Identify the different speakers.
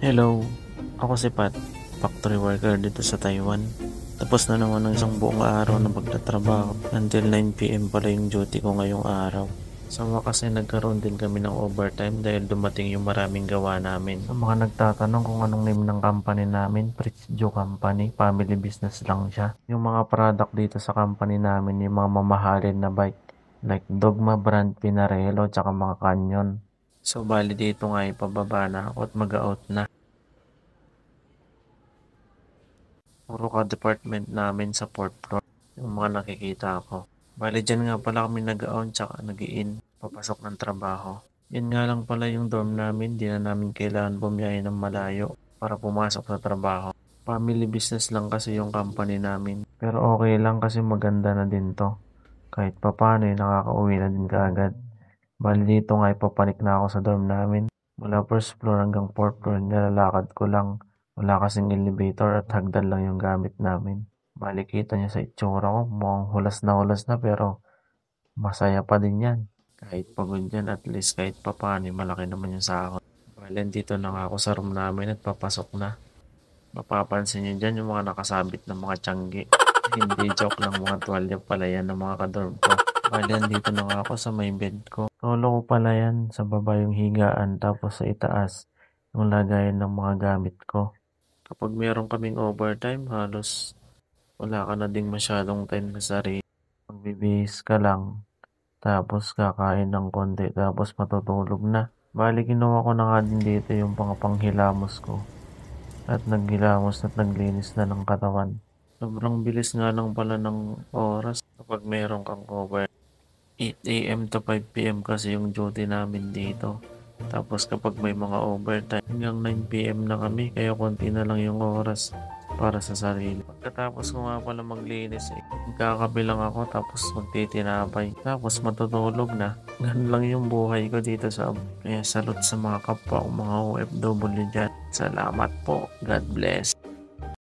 Speaker 1: Hello, ako si Pat, factory worker dito sa Taiwan. Tapos na naman ng isang buong araw na pagtatrabaho. Until 9 p.m. pala yung duty ko ngayong araw. Sa wakas ay nagkaroon din kami ng overtime dahil dumating yung maraming gawa namin. Sa mga nagtatanong kung anong name ng company namin, Pritzjo Company, family business lang siya. Yung mga product dito sa company namin, yung mga mamahalin na bike like Dogma brand, Pinarello, tsaka mga Canyon. So bali dito nga ipababa na ako at mag-out na. Puro ka-department namin sa fourth floor, yung mga nakikita ko. Bale dyan nga pala kami nag-on tsaka nag-in, papasok ng trabaho. Yun nga lang pala yung dorm namin, di na namin kailangan bumiyahe ng malayo para pumasok sa trabaho. Family business lang kasi yung company namin. Pero okay lang kasi maganda na din to. Kahit papano nakakauwi na din kaagad. Bali dito nga ipapanik na ako sa dorm namin. Mula first floor hanggang fourth floor nilalakad ko lang. Wala kasing elevator at hagdan lang yung gamit namin. Bali kita niyo sa itsura ko, mukhang hulas na pero masaya pa din yan. Kahit pagod yan, at least kahit papano malaki naman yung sahod. Bali dito na nga ako sa room namin at papasok na. Mapapansin niyo dyan yung mga nakasabit na mga tiyanggi. Hindi joke lang, mga tuwalya pala yan ng mga kadorm ko. Bali dito na nga ako sa may bed ko. Solo ko pala yan, sa baba yung higaan tapos sa itaas yung lagayan ng mga gamit ko. Kapag meron kaming overtime, halos wala ka na ding masyadong time sa sarili. Magbibihis ka lang, tapos kakain ng konti, tapos matutulog na. Bali, ginawa ko na nga din dito yung panghilamos ko. At naghilamos at naglinis na ng katawan. Sobrang bilis nga lang pala ng oras kapag meron kang over. 8 a.m. to 5 p.m. kasi yung duty namin dito. Tapos kapag may mga overtime, hanggang 9 p.m. na kami, kaya konti na lang yung oras para sa sarili. Pagkatapos ko nga pala maglinis, magkakape lang ako tapos magtitinapay. Tapos matutulog na. Ganun lang yung buhay ko dito sa Kaya salute sa mga kapwa ko mga OFW dyan. Salamat po. God bless.